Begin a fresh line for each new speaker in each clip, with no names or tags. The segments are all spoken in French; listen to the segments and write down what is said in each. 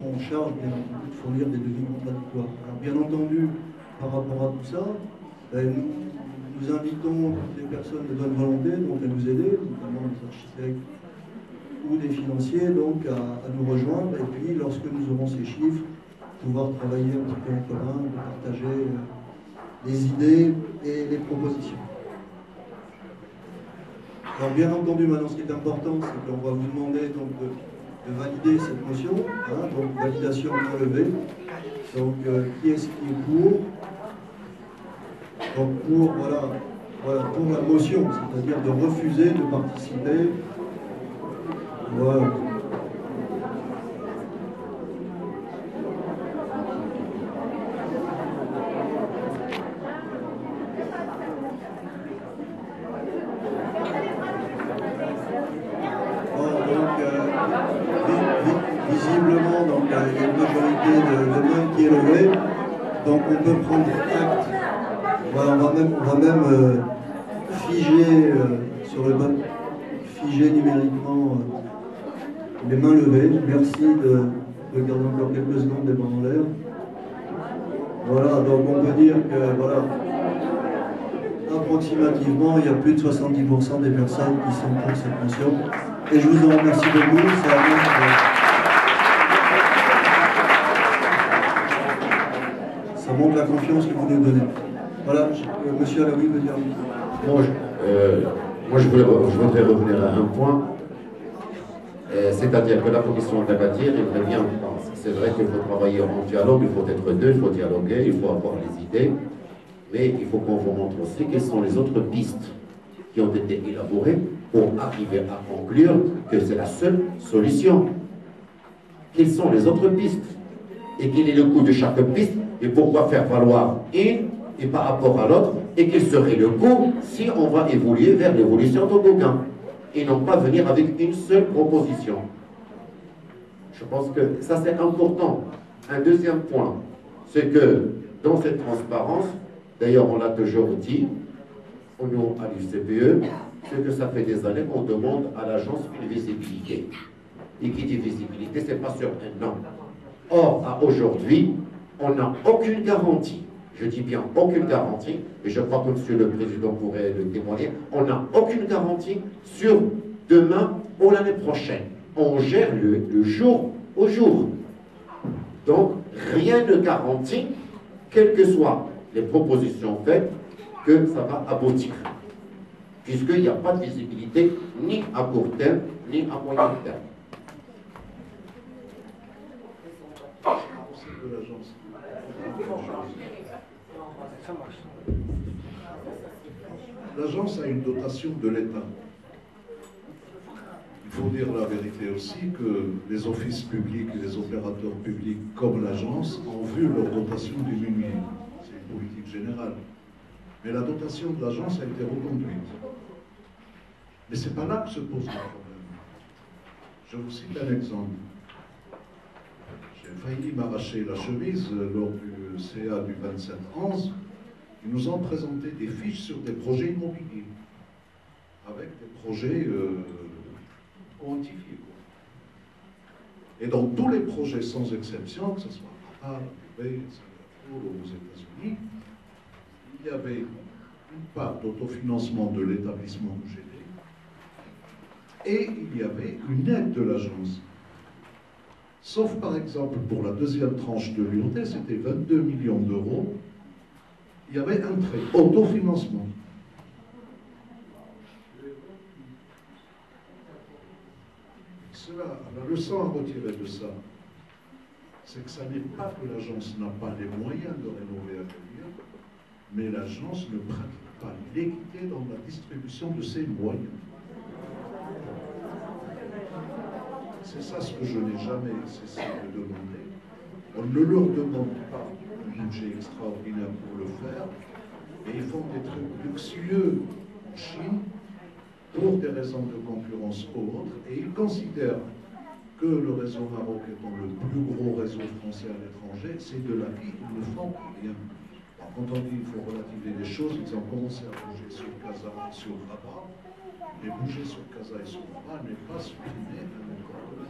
en charge, bien entendu, de fournir des devis contradictoires. Alors, bien entendu, par rapport à tout ça, nous invitons des personnes de bonne volonté donc, à nous aider, notamment des architectes ou des financiers, donc à nous rejoindre. Et puis, lorsque nous aurons ces chiffres, pouvoir travailler un petit peu en commun, de partager les idées et les propositions. Alors, bien entendu, maintenant, ce qui est important, c'est qu'on va vous demander donc, de valider cette motion, donc validation non levée. Donc, qui est-ce qui est pour? Donc, pour la motion, c'est-à-dire de refuser de participer. Voilà. Visiblement, donc, il y a une majorité de mains qui est levée. Donc on peut prendre acte. Voilà, on va même figer sur le bon, figer numériquement les mains levées. Merci de garder encore quelques secondes les mains en l'air. Voilà, donc on peut dire que voilà, approximativement, il y a plus de 70% des personnes qui sont pour cette motion. Et je vous en remercie beaucoup. Ça montre la confiance que vous nous donnez. Voilà, monsieur Alaoui veut dire.
Moi, je voudrais revenir à un point, c'est-à-dire que la commission de la matière est bien. C'est vrai qu'il faut travailler en dialogue, il faut être deux, il faut dialoguer, il faut avoir les idées, mais il faut qu'on vous montre aussi quelles sont les autres pistes qui ont été élaborées pour arriver à conclure que c'est la seule solution. Quelles sont les autres pistes? Et quel est le coût de chaque piste? Et pourquoi faire valoir une et par rapport à l'autre? Et quel serait le coût si on va évoluer vers l'évolution toboggan? Et non pas venir avec une seule proposition. Je pense que ça c'est important. Un deuxième point, c'est que dans cette transparence, d'ailleurs on l'a toujours dit, nous à l'UCPE, c'est que ça fait des années qu'on demande à l'agence une visibilité. Et qui dit visibilité, c'est pas sur un an. Or, à aujourd'hui, on n'a aucune garantie. Je dis bien aucune garantie, et je crois que M. le Président pourrait le témoigner, on n'a aucune garantie sur demain ou l'année prochaine. On gère le jour au jour. Donc, rien ne garantit, quelles que soient les propositions faites, que ça va aboutir. Puisqu'il n'y a pas de visibilité ni à court terme, ni à moyen terme.
L'agence a une dotation de l'État. Il faut dire la vérité aussi que les offices publics et les opérateurs publics comme l'agence ont vu leur dotation diminuer. C'est une politique générale. Mais la dotation de l'agence a été reconduite. Mais ce n'est pas là que se pose le problème. Je vous cite un exemple. J'ai failli m'arracher la chemise lors du CA du 27-11. Ils nous ont présenté des fiches sur des projets immobiliers, avec des projets quantifiés. Et dans tous les projets, sans exception, que ce soit à Qatar, à Dubaï, à Singapour ou aux États-Unis, il y avait une part d'autofinancement de l'établissement où j'étais, et il y avait une aide de l'agence. Sauf par exemple pour la deuxième tranche de l'URT, c'était 22 millions d'euros. Il y avait un prêt, autofinancement. La leçon à retirer de ça, c'est que ça n'est pas que l'agence n'a pas les moyens de rénover à venir, mais l'agence ne pratique pas l'équité dans la distribution de ses moyens. C'est ça ce que je n'ai jamais cessé de demander. On ne leur demande pas un budget extraordinaire pour le faire, et ils font des trucs luxueux en Chine pour des raisons de concurrence ou autres, et ils considèrent que le réseau Maroc étant le plus gros réseau français à l'étranger, c'est de la vie, ils ne font rien. Alors, quand on dit qu'il faut relativiser les choses, ils ont commencé à bouger sur Casa et sur Rabat, mais bouger sur Casa et sur Rabat n'est pas supprimer un accord de la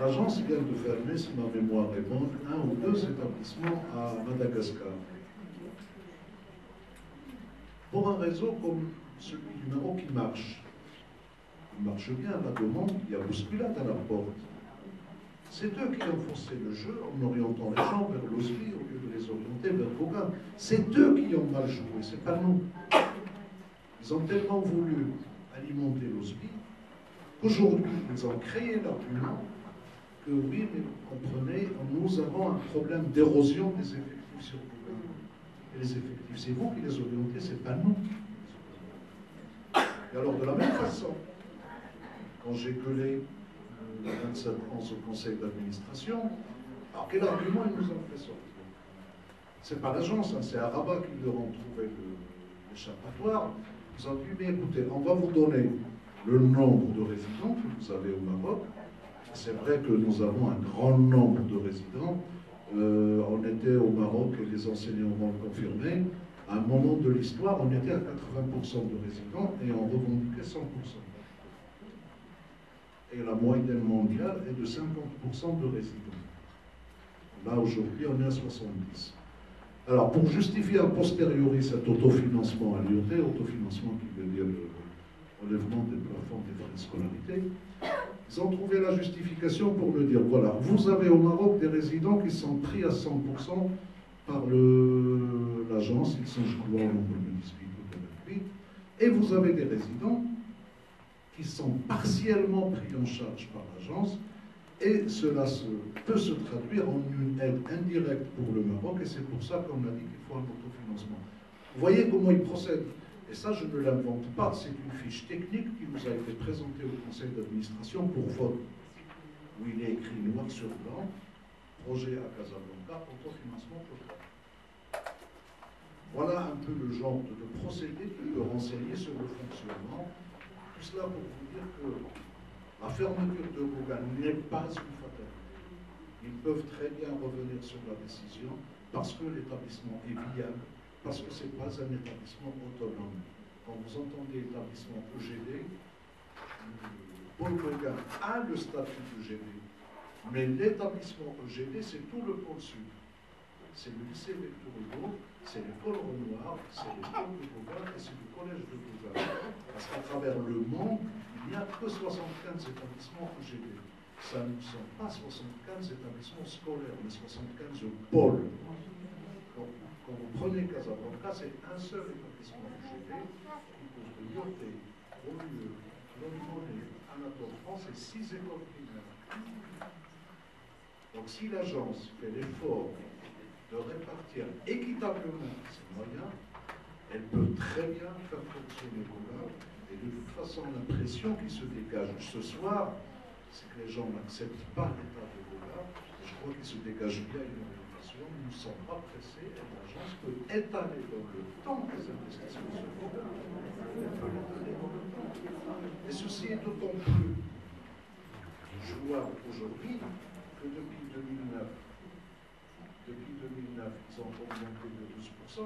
l'agence vient de fermer, si ma mémoire est bonne, 1 ou 2 établissements à Madagascar. Pour un réseau comme celui du Maroc qui marche, il marche bien, la demande, il y a bousculade à la porte. C'est eux qui ont forcé le jeu en orientant les gens vers l'OSBI au lieu de les orienter vers Gauguin. C'est eux qui ont mal joué, c'est pas nous. Ils ont tellement voulu alimenter l'OSBI qu'aujourd'hui, ils ont créé l'argument que oui, mais vous comprenez, nous avons un problème d'érosion des effectifs sur Gauguin. Et les effectifs, c'est vous qui les orientez, c'est pas nous. Et alors, de la même façon, quand j'ai gueulé le 27 ans au conseil d'administration, alors quel argument ils nous ont fait sortir? C'est pas l'agence, hein, c'est à Rabat qu'ils leur ont trouvé l'échappatoire. Ils ont dit, mais écoutez, on va vous donner le nombre de résidents que vous avez au Maroc. C'est vrai que nous avons un grand nombre de résidents. On était au Maroc, et les enseignants vont le confirmer, à un moment de l'histoire, on était à 80% de résidents et on revendiquait 100%. Et la moyenne mondiale est de 50% de résidents. Là, aujourd'hui, on est à 70%. Alors, pour justifier a posteriori cet autofinancement à l'IoT, autofinancement qui veut dire le relèvement des plafonds des frais de scolarité, ils ont trouvé la justification pour me dire, voilà, vous avez au Maroc des résidents qui sont pris à 100% par l'agence, ils sont, je crois, au nombre de 18 ou 28, et vous avez des résidents qui sont partiellement pris en charge par l'agence, et cela peut se traduire en une aide indirecte pour le Maroc, et c'est pour ça qu'on a dit qu'il faut un autofinancement. Vous voyez comment ils procèdent. Et ça, je ne l'invente pas, c'est une fiche technique qui nous a été présentée au conseil d'administration pour vote, où il est écrit noir sur blanc, projet à Casablanca, autofinancement total. Voilà un peu le genre de procédé qui peut renseigner sur le fonctionnement. Tout cela pour vous dire que la fermeture de Gauguin n'est pas une fatalité. Ils peuvent très bien revenir sur la décision parce que l'établissement est viable, parce que ce n'est pas un établissement autonome. Quand vous entendez établissement EGD, Paul Gauguin a le statut d'EGD, mais l'établissement EGD, c'est tout le pôle sud. C'est le lycée Victor Hugo, c'est l'école Renoir, c'est l'école de Gauguin et c'est le collège de Gauguin. Parce qu'à travers le monde, il n'y a que 75 établissements EGD. Ça ne sont pas 75 établissements scolaires, mais 75 pôles. Donc, quand vous prenez Casablanca, c'est un seul établissement EGD qui compte l'IoT, OUE, Londres, Anatole France et 6 écoles primaires. Donc si l'agence fait l'effort de répartir équitablement ses moyens, elle peut très bien faire fonctionner Gauguin. Et de toute façon, l'impression qui se dégage ce soir, c'est que les gens n'acceptent pas l'état de Gauguin. Et je crois qu'il se dégage bien une orientation. Nous ne sommes pas pressés et l'agence peut étaler dans le temps les investissements sur Gauguin. Elle peut l'étaler dans le temps. Et ceci est d'autant plus jouable aujourd'hui que depuis 2009, ils ont augmenté de 12%,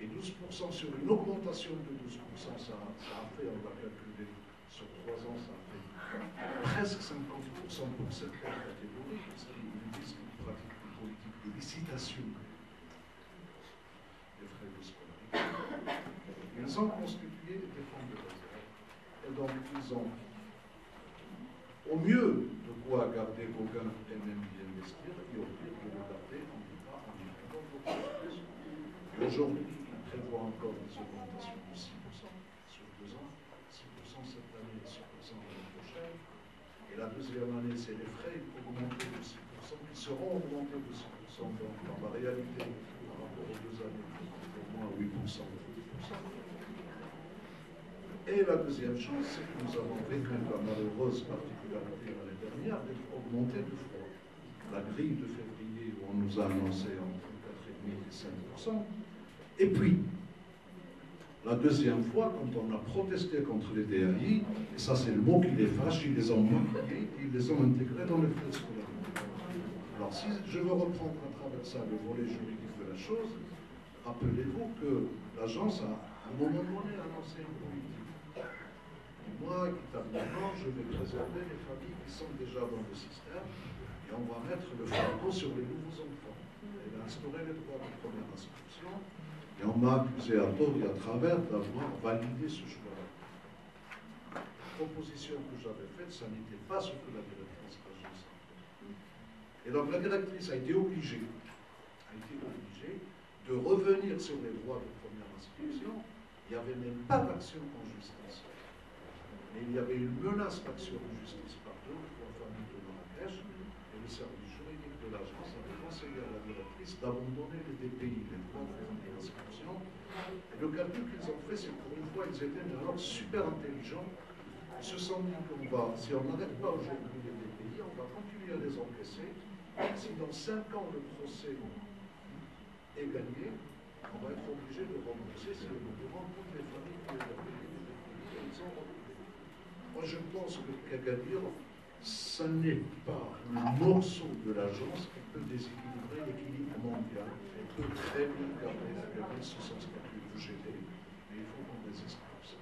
et 12% sur une augmentation de 12%, ça a fait, on va calculer sur 3 ans, ça a fait presque 50% pour cette catégorie, parce qu'ils disent qu'ils pratiquent une politique de licitation des frais de scolarité. Ils ont constitué des fonds de réserve, et donc ils ont au mieux de quoi garder Gauguin et même y investir, et au pire de le garder en l'état en étant beaucoup plus. Et aujourd'hui, il prévoit encore des augmentations de 6% sur 2 ans, 6% cette année et 6% l'année prochaine. Et la deuxième année, c'est les frais augmentés de 6%, qui seront augmentés de 6%. Donc, dans la réalité, par rapport aux 2 années, au moins 8% de 10%. Et la deuxième chose, c'est que nous avons vécu la malheureuse particularité l'année dernière d'être augmenté de fois. La grille de février, où on nous a annoncé entre 4,5 et 5%. Et puis, la deuxième fois, quand on a protesté contre les DAI, et ça c'est le mot qui les fâche, ils les ont maquillés, ils les ont intégrés dans les frais de scolarité. Alors si je veux reprendre à travers ça le volet juridique de la chose, rappelez-vous que l'agence a à un moment donné annoncé une politique. Moi, moi, équitablement, je vais préserver les familles qui sont déjà dans le système et on va mettre le fardeau sur les nouveaux enfants. Elle a instauré les droits de première inscription et on m'a accusé à tort et à travers d'avoir validé ce choix-là. La proposition que j'avais faite, ça n'était pas ce que la directrice AGS a fait. Et donc la directrice a été obligée de revenir sur les droits de première inscription. Il n'y avait même pas d'action en justice. Mais il y avait une menace d'action en justice par deux ou trois familles de Marrakech, et le service juridique de l'agence avait conseillé à la directrice d'abandonner les DPI, les droits de première inscription. Et le calcul qu'ils ont fait, c'est que pour une fois, ils étaient alors super intelligents. Ils se sont dit qu'on va, si on n'arrête pas aujourd'hui les DPI, on va continuer à les encaisser. Si dans 5 ans le procès est gagné, on va être obligé de rembourser si on demande toutes les familles qui ont payé les DPI, elles sont remboursées. Moi je pense que Agadir, ce n'est pas le morceau de l'agence qui peut déséquilibrer l'équilibre mondial et peut très bien garder sous son statut de GD, mais il faut qu'on résiste comme ça.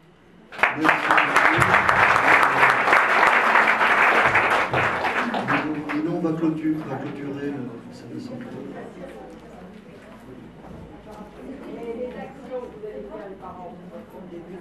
Et nous, on va clôturer cette assemblée.
Les actions que vous allez faire par an, au début,